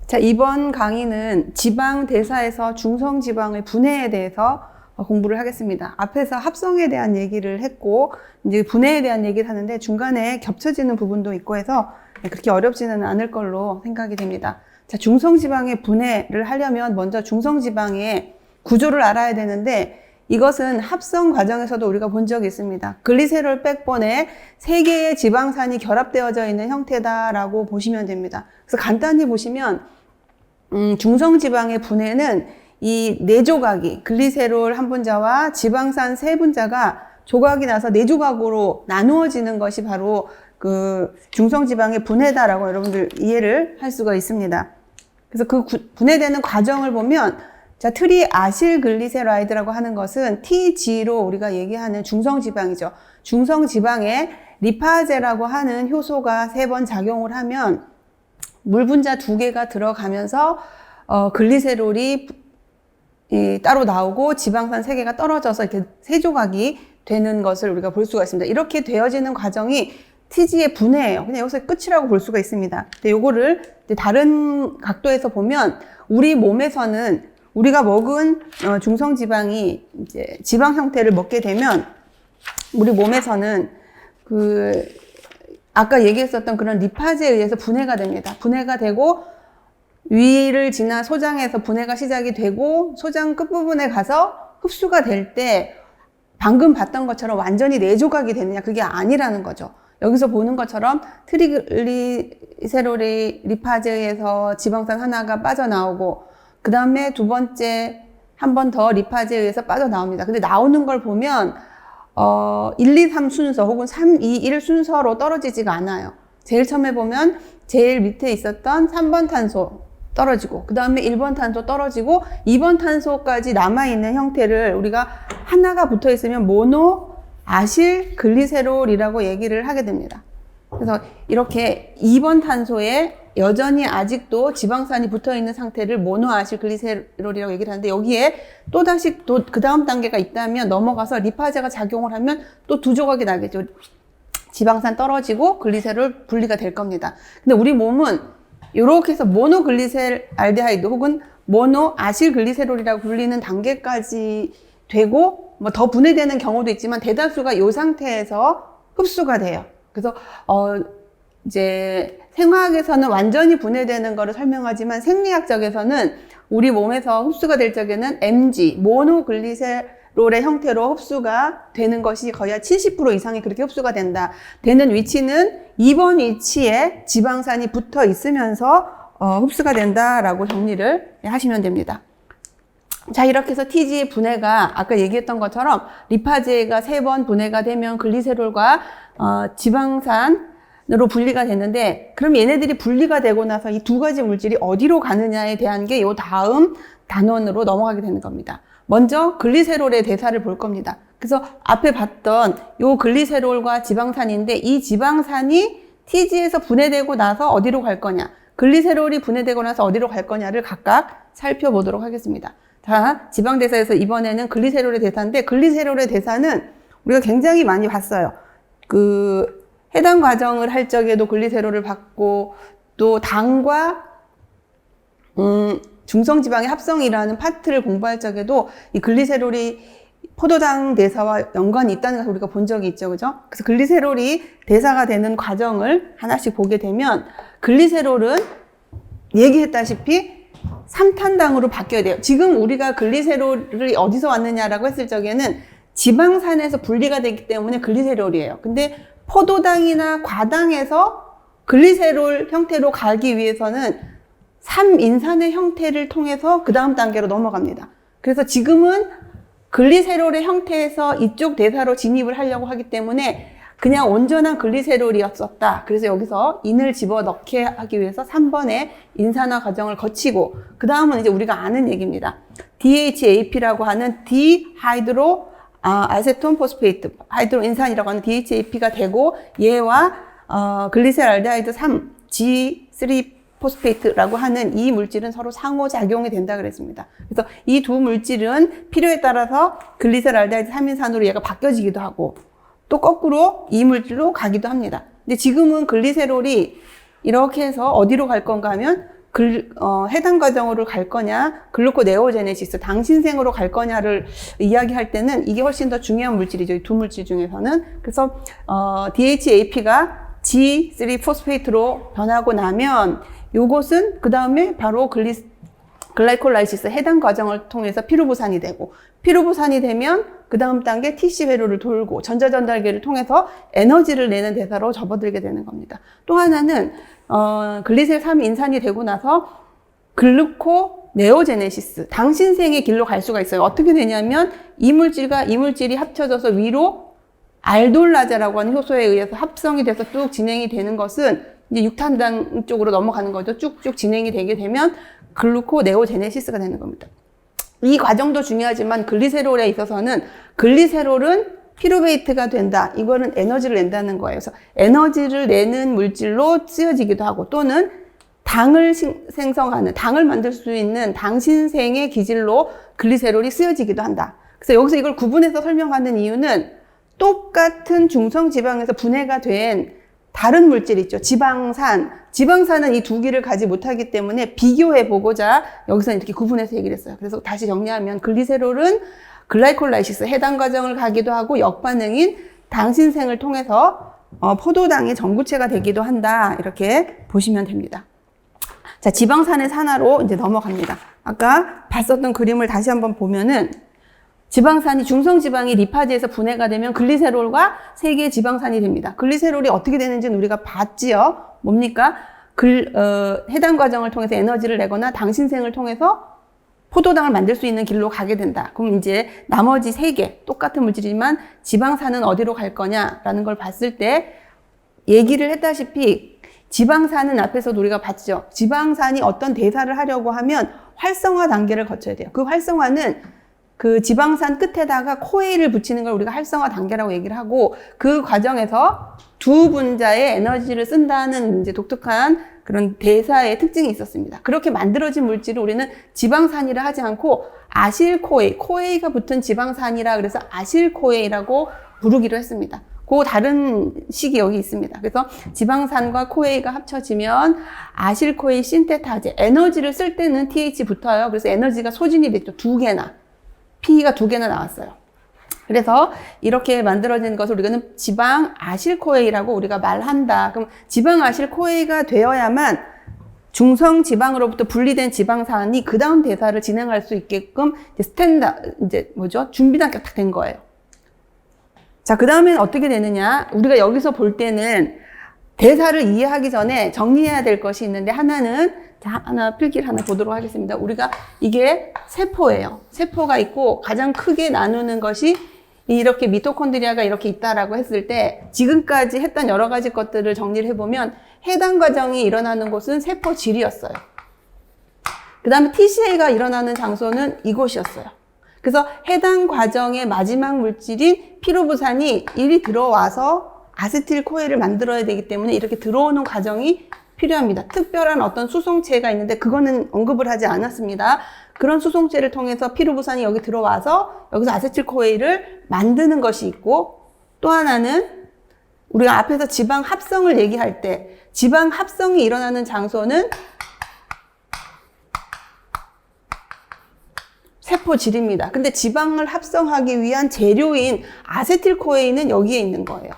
자, 이번 강의는 지방대사에서 중성지방의 분해에 대해서 공부를 하겠습니다. 앞에서 합성에 대한 얘기를 했고 이제 분해에 대한 얘기를 하는데 중간에 겹쳐지는 부분도 있고 해서 그렇게 어렵지는 않을 걸로 생각이 됩니다. 자, 중성지방의 분해를 하려면 먼저 중성지방의 구조를 알아야 되는데 이것은 합성 과정에서도 우리가 본 적이 있습니다. 글리세롤 백본에 3개의 지방산이 결합되어져 있는 형태다라고 보시면 됩니다. 그래서 간단히 보시면 중성지방의 분해는 이 4조각이 글리세롤 한 분자와 지방산 3분자가 조각이 나서 4조각으로 나누어지는 것이 바로 그 중성지방의 분해다라고 여러분들 이해를 할 수가 있습니다. 그래서 그 분해되는 과정을 보면 자, 트리아실글리세라이드라고 하는 것은 TG로 우리가 얘기하는 중성지방이죠. 중성지방에 리파제라고 하는 효소가 3번 작용을 하면 물 분자 2개가 들어가면서 글리세롤이 따로 나오고 지방산 3개가 떨어져서 이렇게 3조각이 되는 것을 우리가 볼 수가 있습니다. 이렇게 되어지는 과정이 TG의 분해예요. 그냥 여기서 끝이라고 볼 수가 있습니다. 근데 요거를 다른 각도에서 보면 우리 몸에서는 우리가 먹은 중성지방이 이제 지방 형태를 먹게 되면 우리 몸에서는 아까 얘기했었던 그런 리파제에 의해서 분해가 됩니다. 분해가 되고 위를 지나 소장에서 분해가 시작이 되고 소장 끝부분에 가서 흡수가 될 때 방금 봤던 것처럼 완전히 4조각이 되느냐, 그게 아니라는 거죠. 여기서 보는 것처럼 트리글리세롤이 리파제에 의해서 지방산 하나가 빠져나오고 그 다음에 두 번째 한 번 더 리파제에 의해서 빠져나옵니다. 근데 나오는 걸 보면 1, 2, 3 순서 혹은 3, 2, 1 순서로 떨어지지가 않아요. 제일 처음에 보면 제일 밑에 있었던 3번 탄소 떨어지고 그 다음에 1번 탄소 떨어지고 2번 탄소까지 남아있는 형태를 우리가 하나가 붙어 있으면 모노아실글리세롤이라고 얘기를 하게 됩니다. 그래서 이렇게 2번 탄소에 여전히 아직도 지방산이 붙어있는 상태를 모노아실글리세롤이라고 얘기를 하는데 여기에 또다시 또 그 다음 단계가 있다면 넘어가서 리파제가 작용을 하면 또 2조각이 나겠죠. 지방산 떨어지고 글리세롤 분리가 될 겁니다. 근데 우리 몸은 이렇게 해서 모노글리세알데하이드 혹은 모노아실글리세롤이라고 불리는 단계까지 되고 뭐 더 분해되는 경우도 있지만 대다수가 이 상태에서 흡수가 돼요. 그래서 이제 생화학에서는 완전히 분해되는 거를 설명하지만 생리학적에서는 우리 몸에서 흡수가 될 적에는 MG, 모노글리세롤의 형태로 흡수가 되는 것이 거의 70% 이상이 그렇게 흡수가 되는 위치는 2번 위치에 지방산이 붙어 있으면서 흡수가 된다라고 정리를 하시면 됩니다. 자, 이렇게 해서 TG의 분해가 아까 얘기했던 것처럼 리파제가 3번 분해가 되면 글리세롤과 지방산으로 분리가 됐는데 그럼 얘네들이 분리가 되고 나서 이 2가지 물질이 어디로 가느냐에 대한 게 요 다음 단원으로 넘어가게 되는 겁니다. 먼저 글리세롤의 대사를 볼 겁니다. 그래서 앞에 봤던 요 글리세롤과 지방산인데 이 지방산이 TG에서 분해되고 나서 어디로 갈 거냐, 글리세롤이 분해되고 나서 어디로 갈 거냐를 각각 살펴보도록 하겠습니다. 자, 지방대사에서 이번에는 글리세롤의 대사인데 글리세롤의 대사는 우리가 굉장히 많이 봤어요. 해당 과정을 할 적에도 글리세롤을 봤고 또 당과 중성지방의 합성이라는 파트를 공부할 적에도 이 글리세롤이 포도당 대사와 연관이 있다는 것을 우리가 본 적이 있죠. 그죠? 그래서 글리세롤이 대사가 되는 과정을 하나씩 보게 되면 글리세롤은 얘기했다시피 3탄당으로 바뀌어야 돼요. 지금 우리가 글리세롤이 어디서 왔느냐라고 했을 적에는 지방산에서 분리가 되기 때문에 글리세롤이에요. 근데 포도당이나 과당에서 글리세롤 형태로 가기 위해서는 3인산의 형태를 통해서 그 다음 단계로 넘어갑니다. 그래서 지금은 글리세롤의 형태에서 이쪽 대사로 진입을 하려고 하기 때문에 그냥 온전한 글리세롤이었었다. 그래서 여기서 인을 집어넣게 하기 위해서 3번의 인산화 과정을 거치고 그 다음은 이제 우리가 아는 얘기입니다. DHAP라고 하는 디하이드로 아세톤 포스페이트, 하이드로 인산이라고 하는 DHAP가 되고 얘와 글리세랄데하이드 3, G3 포스페이트라고 하는 이 물질은 서로 상호작용이 된다 그랬습니다. 그래서 이 두 물질은 필요에 따라서 글리세랄데하이드 3인산으로 얘가 바뀌어지기도 하고 또 거꾸로 이 물질로 가기도 합니다. 근데 지금은 글리세롤이 이렇게 해서 어디로 갈 건가 하면 해당 과정으로 갈 거냐, 글루코네오제네시스, 당신생으로 갈 거냐를 이야기할 때는 이게 훨씬 더 중요한 물질이죠. 이 두 물질 중에서는. 그래서, DHAP가 G3포스페이트로 변하고 나면 요것은 그 다음에 바로 글라이콜라이시스 해당 과정을 통해서 피루부산이 되고, 피루부산이 되면 그 다음 단계 TC 회로를 돌고 전자전달계를 통해서 에너지를 내는 대사로 접어들게 되는 겁니다. 또 하나는 글리셀 3인산이 되고 나서 글루코네오제네시스, 당신생의 길로 갈 수가 있어요. 어떻게 되냐면 이 물질과 이 물질이 합쳐져서 위로 알돌라제라고 하는 효소에 의해서 합성이 돼서 쭉 진행이 되는 것은 이제 육탄당 쪽으로 넘어가는 거죠. 쭉쭉 진행이 되게 되면 글루코네오제네시스가 되는 겁니다. 이 과정도 중요하지만 글리세롤에 있어서는 글리세롤은 피루베이트가 된다. 이거는 에너지를 낸다는 거예요. 그래서 에너지를 내는 물질로 쓰여지기도 하고 또는 당을 생성하는, 당을 만들 수 있는 당신생의 기질로 글리세롤이 쓰여지기도 한다. 그래서 여기서 이걸 구분해서 설명하는 이유는 똑같은 중성지방에서 분해가 된 다른 물질 있죠. 지방산. 지방산은 이 두 개를 가지 못하기 때문에 비교해 보고자 여기서 이렇게 구분해서 얘기를 했어요. 그래서 다시 정리하면 글리세롤은 글라이콜라이시스 해당 과정을 가기도 하고 역반응인 당신생을 통해서 포도당의 전구체가 되기도 한다. 이렇게 보시면 됩니다. 자, 지방산의 산화로 이제 넘어갑니다. 아까 봤었던 그림을 다시 한번 보면은 지방산이 중성지방이 리파즈에서 분해가 되면 글리세롤과 세 개의 지방산이 됩니다. 글리세롤이 어떻게 되는지는 우리가 봤지요. 뭡니까? 해당 과정을 통해서 에너지를 내거나 당신생을 통해서 포도당을 만들 수 있는 길로 가게 된다. 그럼 이제 나머지 세 개, 똑같은 물질이지만 지방산은 어디로 갈 거냐라는 걸 봤을 때 얘기를 했다시피 지방산은 앞에서도 우리가 봤죠. 지방산이 어떤 대사를 하려고 하면 활성화 단계를 거쳐야 돼요. 그 활성화는 그 지방산 끝에다가 코에이를 붙이는 걸 우리가 활성화 단계라고 얘기를 하고 그 과정에서 두 분자의 에너지를 쓴다는 이제 독특한 그런 대사의 특징이 있었습니다. 그렇게 만들어진 물질을 우리는 지방산이라 하지 않고 아실코에이, 코에이가 붙은 지방산이라 그래서 아실코에이라고 부르기로 했습니다. 그 다른 식이 여기 있습니다. 그래서 지방산과 코에이가 합쳐지면 아실코에이 신테타제, 에너지를 쓸 때는 TH 붙어요. 그래서 에너지가 소진이 됐죠. 두 개나. P가 두 개나 나왔어요. 그래서 이렇게 만들어진 것을 우리는 지방 아실코에이라고 우리가 말한다. 그럼 지방 아실코에이가 되어야만 중성 지방으로부터 분리된 지방산이 그 다음 대사를 진행할 수 있게끔 준비 단계가 딱 된 거예요. 자, 그 다음엔 어떻게 되느냐? 우리가 여기서 볼 때는 대사를 이해하기 전에 정리해야 될 것이 있는데 하나 필기를 하나 보도록 하겠습니다. 우리가 이게 세포예요. 세포가 있고 가장 크게 나누는 것이 이렇게 미토콘드리아가 이렇게 있다라고 했을 때 지금까지 했던 여러 가지 것들을 정리를 해보면 해당 과정이 일어나는 곳은 세포질이었어요. 그 다음에 TCA가 일어나는 장소는 이곳이었어요. 그래서 해당 과정의 마지막 물질인 피루부산이 이리 들어와서 아세틸코에를 만들어야 되기 때문에 이렇게 들어오는 과정이 필요합니다. 특별한 어떤 수송체가 있는데 그거는 언급을 하지 않았습니다. 그런 수송체를 통해서 피루부산이 여기 들어와서 여기서 아세틸코에를 만드는 것이 있고 또 하나는 우리가 앞에서 지방 합성을 얘기할 때 지방 합성이 일어나는 장소는 세포질입니다. 근데 지방을 합성하기 위한 재료인 아세틸코에는 여기에 있는 거예요.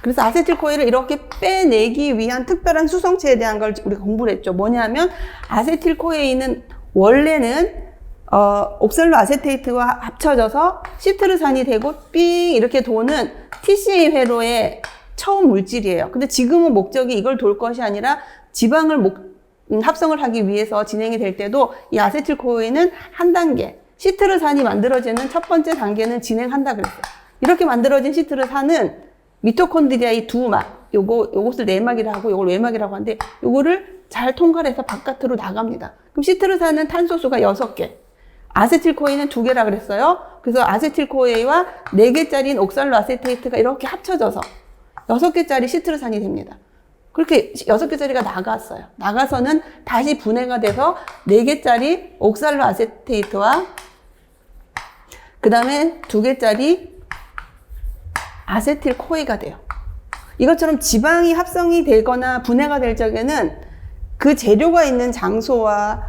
그래서 아세틸코에를 이렇게 빼내기 위한 특별한 수성체에 대한 걸 우리가 공부를 했죠. 뭐냐면 아세틸코에는 원래는 옥살로 아세테이트와 합쳐져서 시트르산이 되고 삥 이렇게 도는 TCA 회로의 처음 물질이에요. 근데 지금은 목적이 이걸 돌 것이 아니라 지방을 합성을 하기 위해서 진행이 될 때도 이 아세틸코에는 한 단계, 시트르산이 만들어지는 첫 번째 단계는 진행한다 그랬어요. 이렇게 만들어진 시트르산은 미토콘드리아의 요것을 내막이라고 하고 요걸 외막이라고 하는데 요거를 잘 통과해서 바깥으로 나갑니다. 그럼 시트르산은 탄소수가 6개, 아세틸코에는 2개라 그랬어요. 그래서 아세틸코에와 4개짜리인 옥살로 아세테이트가 이렇게 합쳐져서 6개짜리 시트르산이 됩니다. 그렇게 6개짜리가 나갔어요. 나가서는 다시 분해가 돼서 4개짜리 옥살로 아세테이트와 그 다음에 2개짜리 아세틸코에가 돼요. 이것처럼 지방이 합성이 되거나 분해가 될 적에는 그 재료가 있는 장소와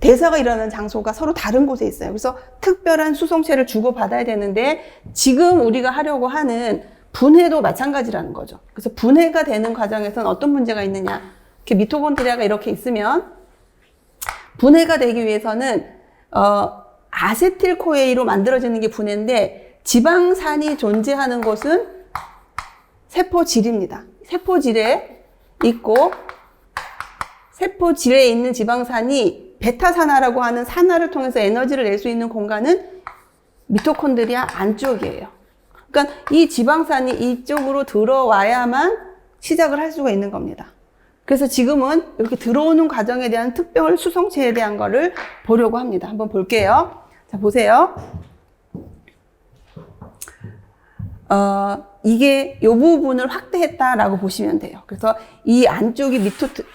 대사가 일어나는 장소가 서로 다른 곳에 있어요. 그래서 특별한 수송체를 주고받아야 되는데 지금 우리가 하려고 하는 분해도 마찬가지라는 거죠. 그래서 분해가 되는 과정에서는 어떤 문제가 있느냐. 이렇게 미토콘드리아가 이렇게 있으면 분해가 되기 위해서는 아세틸코에이로 만들어지는 게 분해인데 지방산이 존재하는 곳은 세포질입니다. 세포질에 있고 세포질에 있는 지방산이 베타산화라고 하는 산화를 통해서 에너지를 낼 수 있는 공간은 미토콘드리아 안쪽이에요. 그러니까 이 지방산이 이쪽으로 들어와야만 시작을 할 수가 있는 겁니다. 그래서 지금은 이렇게 들어오는 과정에 대한 특별 수송체에 대한 거를 보려고 합니다. 한번 볼게요. 자, 보세요. 이게 이 부분을 확대했다라고 보시면 돼요. 그래서 이 안쪽이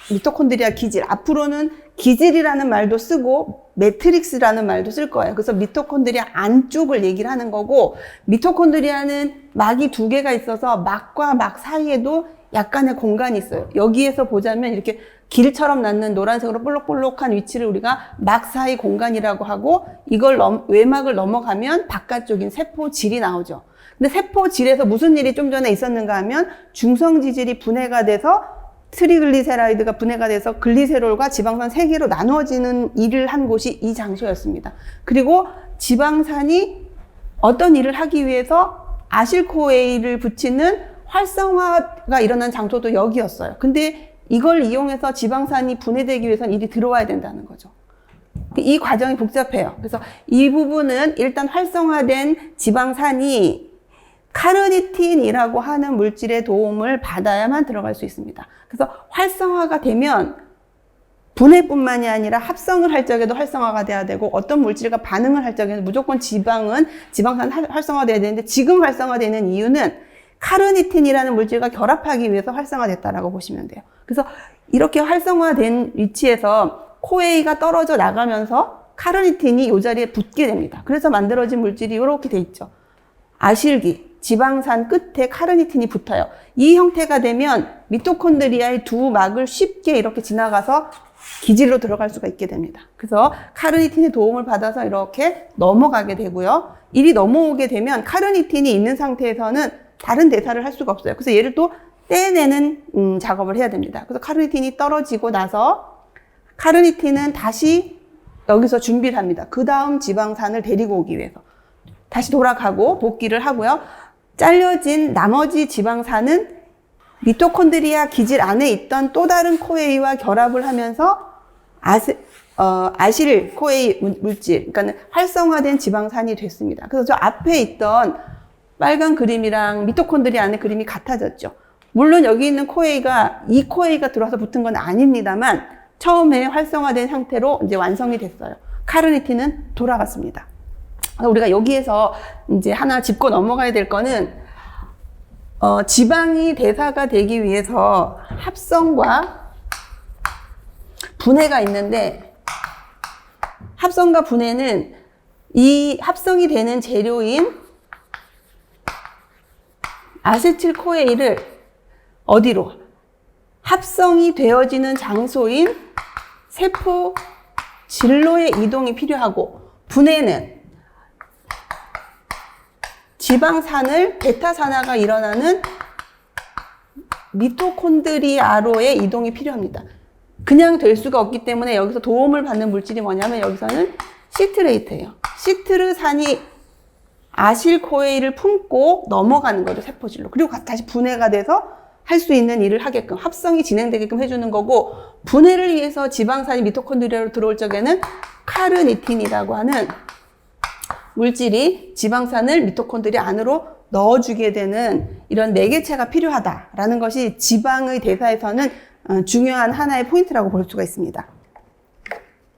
미토콘드리아 기질, 앞으로는 기질이라는 말도 쓰고 매트릭스라는 말도 쓸 거예요. 그래서 미토콘드리아 안쪽을 얘기를 하는 거고, 미토콘드리아는 막이 두 개가 있어서 막과 막 사이에도 약간의 공간이 있어요. 여기에서 보자면 이렇게 길처럼 낳는 노란색으로 볼록볼록한 위치를 우리가 막 사이 공간이라고 하고, 이걸 외막을 넘어가면 바깥쪽인 세포질이 나오죠. 근데 세포질에서 무슨 일이 좀 전에 있었는가 하면 중성지질이 분해가 돼서 트리글리세라이드가 분해가 돼서 글리세롤과 지방산 3개로 나누어지는 일을 한 곳이 이 장소였습니다. 그리고 지방산이 어떤 일을 하기 위해서 아실코에이를 붙이는 활성화가 일어난 장소도 여기였어요. 근데 이걸 이용해서 지방산이 분해되기 위해서는 일이 들어와야 된다는 거죠. 이 과정이 복잡해요. 그래서 이 부분은 일단 활성화된 지방산이 카르니틴이라고 하는 물질의 도움을 받아야만 들어갈 수 있습니다. 그래서 활성화가 되면 분해뿐만이 아니라 합성을 할 적에도 활성화가 돼야 되고, 어떤 물질과 반응을 할 적에는 무조건 지방산 활성화돼야 되는데, 지금 활성화되는 이유는 카르니틴이라는 물질과 결합하기 위해서 활성화됐다라고 보시면 돼요. 그래서 이렇게 활성화된 위치에서 코에이가 떨어져 나가면서 카르니틴이 이 자리에 붙게 됩니다. 그래서 만들어진 물질이 이렇게 돼 있죠. 아실기, 지방산 끝에 카르니틴이 붙어요. 이 형태가 되면 미토콘드리아의 두 막을 쉽게 이렇게 지나가서 기질로 들어갈 수가 있게 됩니다. 그래서 카르니틴의 도움을 받아서 이렇게 넘어가게 되고요. 이리 넘어오게 되면 카르니틴이 있는 상태에서는 다른 대사를 할 수가 없어요. 그래서 얘를 또 떼내는 작업을 해야 됩니다. 그래서 카르니틴이 떨어지고 나서 카르니틴은 다시 여기서 준비를 합니다. 그 다음 지방산을 데리고 오기 위해서 다시 돌아가고 복귀를 하고요. 잘려진 나머지 지방산은 미토콘드리아 기질 안에 있던 또 다른 코에이와 결합을 하면서 아실코에이 물질, 그러니까 활성화된 지방산이 됐습니다. 그래서 저 앞에 있던 빨간 그림이랑 미토콘드리아 안에 그림이 같아졌죠. 물론 여기 있는 코에이가 이 코에이가 들어와서 붙은 건 아닙니다만 처음에 활성화된 상태로 이제 완성이 됐어요. 카르니틴은 돌아갔습니다. 우리가 여기에서 이제 하나 짚고 넘어가야 될 거는, 지방이 대사가 되기 위해서 합성과 분해가 있는데, 합성과 분해는 이 합성이 되는 재료인 아세틸코에이를 어디로? 합성이 되어지는 장소인 세포 진로의 이동이 필요하고, 분해는 지방산을 베타산화가 일어나는 미토콘드리아로의 이동이 필요합니다. 그냥 될 수가 없기 때문에 여기서 도움을 받는 물질이 뭐냐면, 여기서는 시트레이트예요. 시트르산이 아실코에이를 품고 넘어가는 거죠, 세포질로. 그리고 다시 분해가 돼서 할 수 있는 일을 하게끔, 합성이 진행되게끔 해주는 거고, 분해를 위해서 지방산이 미토콘드리아로 들어올 적에는 카르니틴이라고 하는 물질이 지방산을 미토콘드리아 안으로 넣어주게 되는 이런 매개체가 필요하다라는 것이 지방의 대사에서는 중요한 하나의 포인트라고 볼 수가 있습니다.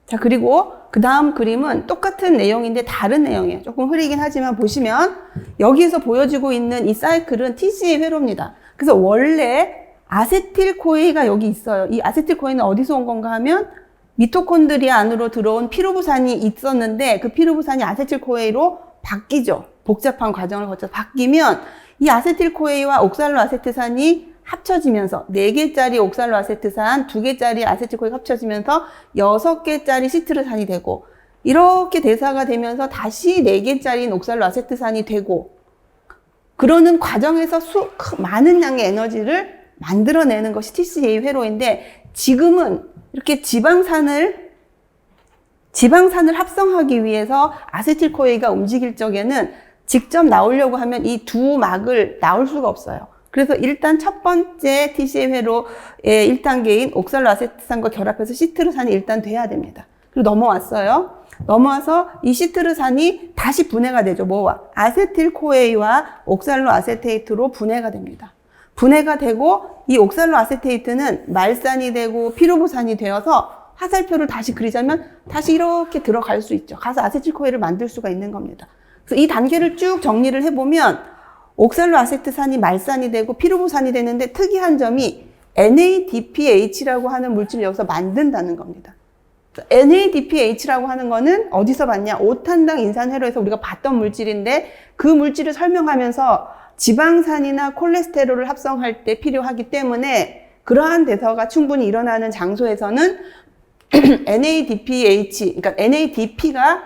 자, 그리고 그 다음 그림은 똑같은 내용인데 다른 내용이에요. 조금 흐리긴 하지만 보시면 여기에서 보여지고 있는 이 사이클은 TCA 회로입니다. 그래서 원래 아세틸코에이가 여기 있어요. 이 아세틸코에이는 어디서 온 건가 하면 미토콘드리아 안으로 들어온 피루부산이 있었는데, 그 피루부산이 아세틸코에이로 바뀌죠. 복잡한 과정을 거쳐서 바뀌면 이 아세틸코에이와 옥살로아세트산이 합쳐지면서 4개짜리 옥살로아세트산, 2개짜리 아세틸코이가 합쳐지면서 6개짜리 시트르산이 되고, 이렇게 대사가 되면서 다시 4개짜리 옥살로아세트산이 되고, 그러는 과정에서 많은 양의 에너지를 만들어내는 것이 TCA 회로인데, 지금은 이렇게 지방산을 합성하기 위해서 아세틸코에가 움직일 적에는 직접 나오려고 하면 이 두 막을 나올 수가 없어요. 그래서 일단 첫 번째 TCA 회로의 1단계인 옥살로아세트산과 결합해서 시트르산이 일단 돼야 됩니다. 그리고 넘어왔어요. 넘어와서 이 시트르산이 다시 분해가 되죠. 뭐와? 아세틸코에와 옥살로아세테이트로 분해가 됩니다. 분해가 되고 이 옥살로아세테이트는 말산이 되고 피루부산이 되어서 화살표를 다시 그리자면 다시 이렇게 들어갈 수 있죠. 가서 아세틸코에를 만들 수가 있는 겁니다. 그래서 이 단계를 쭉 정리를 해보면 옥살로아세트산이 말산이 되고 피루부산이 되는데 특이한 점이 NADPH라고 하는 물질을 여기서 만든다는 겁니다. NADPH라고 하는 거는 어디서 봤냐? 5탄당 인산회로에서 우리가 봤던 물질인데 그 물질을 설명하면서 지방산이나 콜레스테롤을 합성할 때 필요하기 때문에 그러한 대사가 충분히 일어나는 장소에서는 NADPH, 그러니까 NADP가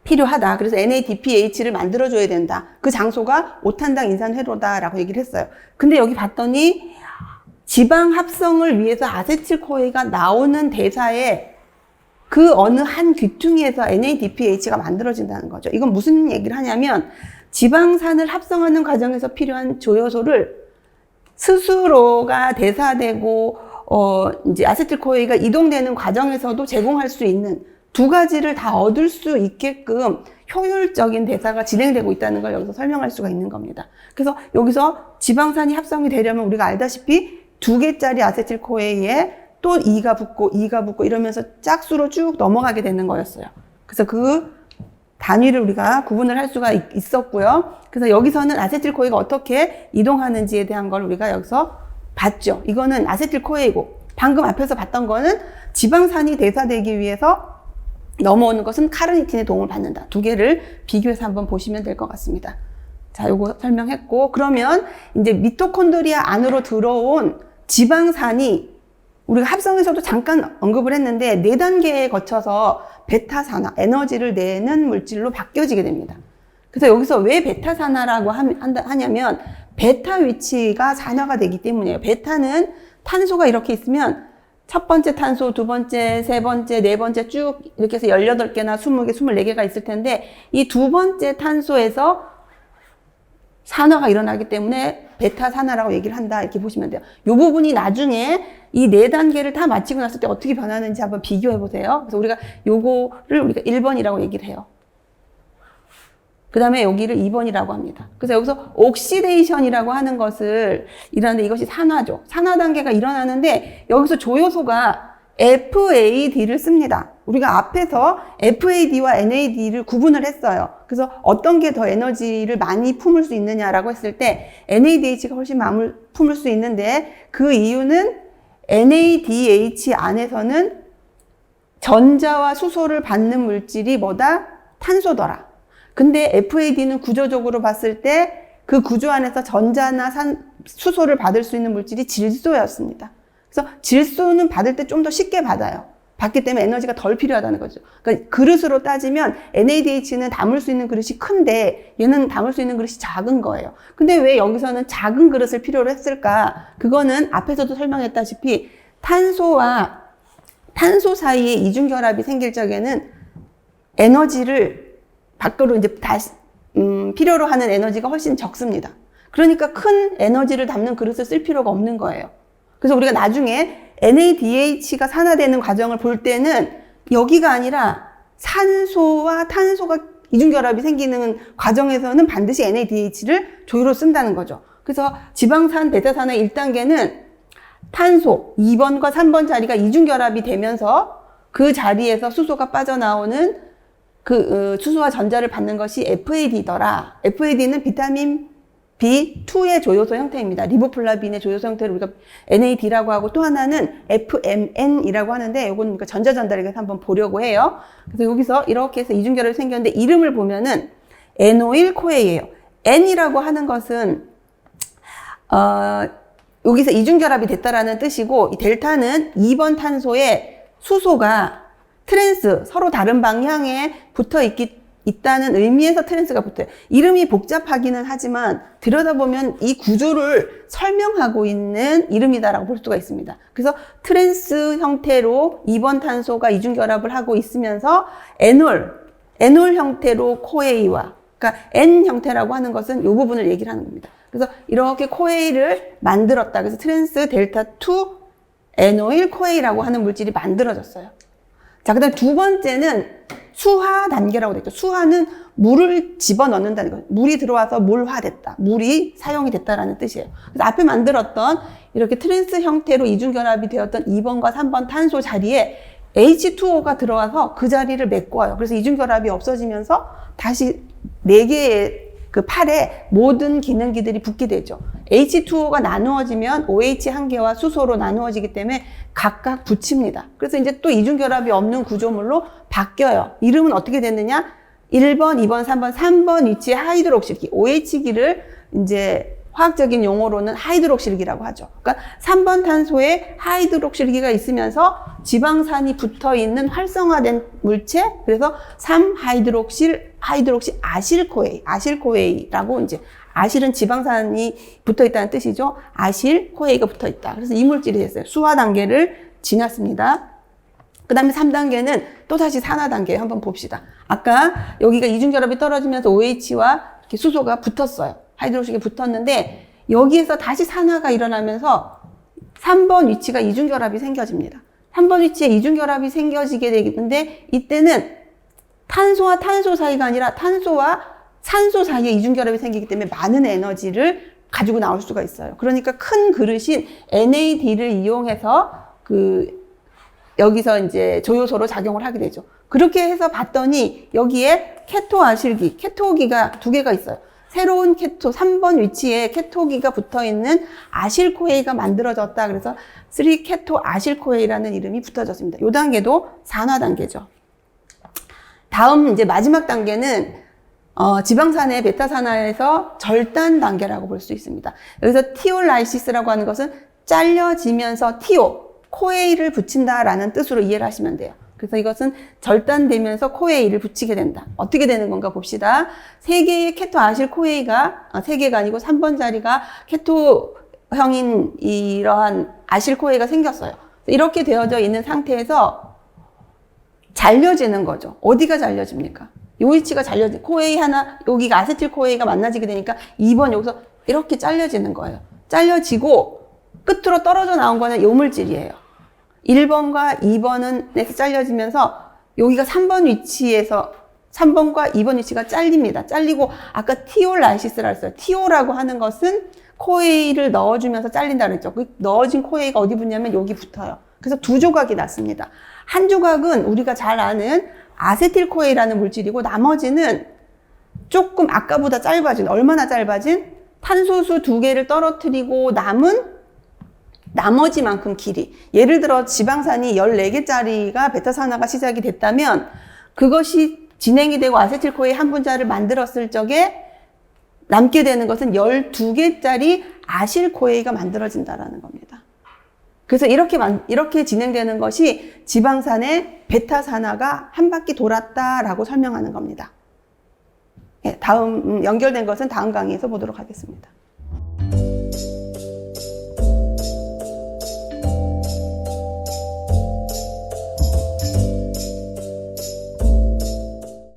필요하다. 그래서 NADPH를 만들어줘야 된다. 그 장소가 5탄당 인산회로다라고 얘기를 했어요. 근데 여기 봤더니 지방 합성을 위해서 아세틸코에가 나오는 대사에 그 어느 한 귀퉁이에서 NADPH가 만들어진다는 거죠. 이건 무슨 얘기를 하냐면 지방산을 합성하는 과정에서 필요한 조효소를 스스로가 대사되고 이제 아세틸코에가 이동되는 과정에서도 제공할 수 있는 두 가지를 다 얻을 수 있게끔 효율적인 대사가 진행되고 있다는 걸 여기서 설명할 수가 있는 겁니다. 그래서 여기서 지방산이 합성이 되려면 우리가 알다시피 2개짜리 아세틸코에에 또 2가 붙고 이러면서 짝수로 쭉 넘어가게 되는 거였어요. 그래서 그 단위를 우리가 구분을 할 수가 있었고요. 그래서 여기서는 아세틸코에가 어떻게 이동하는지에 대한 걸 우리가 여기서 봤죠. 이거는 아세틸코에이고 방금 앞에서 봤던 거는 지방산이 대사되기 위해서 넘어오는 것은 카르니틴의 도움을 받는다. 두 개를 비교해서 한번 보시면 될 것 같습니다. 자, 요거 설명했고, 그러면 이제 미토콘드리아 안으로 들어온 지방산이 우리가 합성에서도 잠깐 언급을 했는데 4단계에 거쳐서 베타산화, 에너지를 내는 물질로 바뀌어지게 됩니다. 그래서 여기서 왜 베타산화라고 하냐면 베타 위치가 산화가 되기 때문이에요. 베타는 탄소가 이렇게 있으면 첫 번째 탄소, 두 번째, 세 번째, 네 번째 쭉 이렇게 해서 18개나 20개, 24개가 있을 텐데 이 두 번째 탄소에서 산화가 일어나기 때문에 베타 산화라고 얘기를 한다. 이렇게 보시면 돼요. 이 부분이 나중에 이 4단계를 다 마치고 났을 때 어떻게 변하는지 한번 비교해 보세요. 그래서 우리가 요거를 우리가 1번이라고 얘기를 해요. 그 다음에 여기를 2번이라고 합니다. 그래서 여기서 옥시데이션이라고 하는 것을 일어나는데 이것이 산화죠. 산화 단계가 일어나는데 여기서 조효소가 FAD를 씁니다. 우리가 앞에서 FAD와 NAD를 구분을 했어요. 그래서 어떤 게 더 에너지를 많이 품을 수 있느냐라고 했을 때 NADH가 훨씬 많이 품을 수 있는데 그 이유는 NADH 안에서는 전자와 수소를 받는 물질이 뭐다? 탄소더라. 근데 FAD는 구조적으로 봤을 때 그 구조 안에서 전자나 수소를 받을 수 있는 물질이 질소였습니다. 그래서 질소는 받을 때 좀 더 쉽게 받아요. 받기 때문에 에너지가 덜 필요하다는 거죠. 그러니까 그릇으로 따지면 NADH는 담을 수 있는 그릇이 큰데 얘는 담을 수 있는 그릇이 작은 거예요. 근데 왜 여기서는 작은 그릇을 필요로 했을까? 그거는 앞에서도 설명했다시피 탄소와 탄소 사이에 이중결합이 생길 적에는 에너지를 밖으로 이제 다시 필요로 하는 에너지가 훨씬 적습니다. 그러니까 큰 에너지를 담는 그릇을 쓸 필요가 없는 거예요. 그래서 우리가 나중에 NADH가 산화되는 과정을 볼 때는 여기가 아니라 산소와 탄소가 이중결합이 생기는 과정에서는 반드시 NADH를 조효로 쓴다는 거죠. 그래서 지방산, 베타산의 1단계는 탄소 2번과 3번 자리가 이중결합이 되면서 그 자리에서 수소가 빠져나오는 수소와 전자를 받는 것이 FAD더라. FAD는 비타민 B2의 조효소 형태입니다. 리보플라빈의 조효소 형태를 우리가 NAD라고 하고 또 하나는 FMN이라고 하는데 이건 그러니까 전자 전달에 대해서 한번 보려고 해요. 그래서 여기서 이렇게 해서 이중결합이 생겼는데 이름을 보면은 N-OIL 코에이예요. N이라고 하는 것은 여기서 이중결합이 됐다라는 뜻이고, 이 델타는 2번 탄소의 수소가 트랜스, 서로 다른 방향에 붙어 있다는 의미에서 트랜스가 붙어요. 이름이 복잡하기는 하지만 들여다보면 이 구조를 설명하고 있는 이름이다라고 볼 수가 있습니다. 그래서 트랜스 형태로 2번 탄소가 이중결합을 하고 있으면서 에놀 형태로 코에이와, 그러니까 N 형태라고 하는 것은 이 부분을 얘기를 하는 겁니다. 그래서 이렇게 코에이를 만들었다. 그래서 트랜스 델타 2 에노일 코에이라고 하는 물질이 만들어졌어요. 자, 그 다음 두 번째는 수화 단계라고 되어 있죠. 수화는 물을 집어넣는다는 거예요. 물이 들어와서 물화됐다. 물이 사용이 됐다라는 뜻이에요. 그래서 앞에 만들었던 이렇게 트랜스 형태로 이중결합이 되었던 2번과 3번 탄소 자리에 H2O가 들어와서 그 자리를 메꿔요. 그래서 이중결합이 없어지면서 다시 4개의 그 팔에 모든 기능기들이 붙게 되죠. H2O가 나누어지면 OH 한 개와 수소로 나누어지기 때문에 각각 붙입니다. 그래서 이제 또 이중결합이 없는 구조물로 바뀌어요. 이름은 어떻게 됐느냐? 1번, 2번, 3번 위치에 하이드록실기, OH기를 이제 화학적인 용어로는 하이드록실기라고 하죠. 그러니까 3번 탄소에 하이드록실기가 있으면서 지방산이 붙어 있는 활성화된 물체, 그래서 3하이드록실 아실코에이라고 이제 아실은 지방산이 붙어 있다는 뜻이죠. 아실코에이가 붙어 있다. 그래서 이 물질이 됐어요. 수화 단계를 지났습니다. 그 다음에 3단계는 또 다시 산화 단계 한번 봅시다. 아까 여기가 이중결합이 떨어지면서 OH와 이렇게 수소가 붙었어요. 하이드록실이 붙었는데 여기에서 다시 산화가 일어나면서 3번 위치가 이중결합이 생겨집니다. 3번 위치에 이중결합이 생겨지게 되는데 이때는 탄소와 탄소 사이가 아니라 탄소와 산소 사이에 이중결합이 생기기 때문에 많은 에너지를 가지고 나올 수가 있어요. 그러니까 큰 그릇인 NAD를 이용해서 여기서 이제 조효소로 작용을 하게 되죠. 그렇게 해서 봤더니 여기에 케토아실기, 케토기가 2개가 있어요. 새로운 케토, 3번 위치에 케토기가 붙어 있는 아실코에이가 만들어졌다. 그래서 3케토 아실코에이라는 이름이 붙어졌습니다. 이 단계도 산화 단계죠. 다음 이제 마지막 단계는 지방산의 베타산화에서 절단 단계라고 볼 수 있습니다. 여기서 티올라이시스라고 하는 것은 잘려지면서 코에이를 붙인다라는 뜻으로 이해를 하시면 돼요. 그래서 이것은 절단되면서 코에이를 붙이게 된다. 어떻게 되는 건가 봅시다. 3개의 케토 아실 코에이가 3개가 아니고 3번 자리가 케토형인 이러한 아실 코에이가 생겼어요. 이렇게 되어져 있는 상태에서 잘려지는 거죠. 어디가 잘려집니까? 요 위치가 잘려지, 코에이 하나, 여기가 아세틸 코에이가 만나지게 되니까 2번 여기서 이렇게 잘려지는 거예요. 잘려지고 끝으로 떨어져 나온 거는 요 물질이에요. 1번과 2번은 잘려지면서 여기가 3번 위치에서 3번과 2번 위치가 잘립니다. 잘리고 아까 티올라이시스라고 했어요. 티오라고 하는 것은 코에이를 넣어주면서 잘린다고 했죠. 그 넣어진 코에이가 어디 붙냐면 여기 붙어요. 그래서 2조각이 났습니다. 한 조각은 우리가 잘 아는 아세틸코에이라는 물질이고 나머지는 조금 아까보다 짧아진, 얼마나 짧아진? 탄소수 2개를 떨어뜨리고 남은 나머지만큼 길이. 예를 들어 지방산이 14개짜리가 베타산화가 시작이 됐다면 그것이 진행이 되고 아세틸코에이 한 분자를 만들었을 적에 남게 되는 것은 12개짜리 아실코에이가 만들어진다라는 겁니다. 그래서 이렇게 진행되는 것이 지방산의 베타산화가 한 바퀴 돌았다라고 설명하는 겁니다. 다음 연결된 것은 다음 강의에서 보도록 하겠습니다.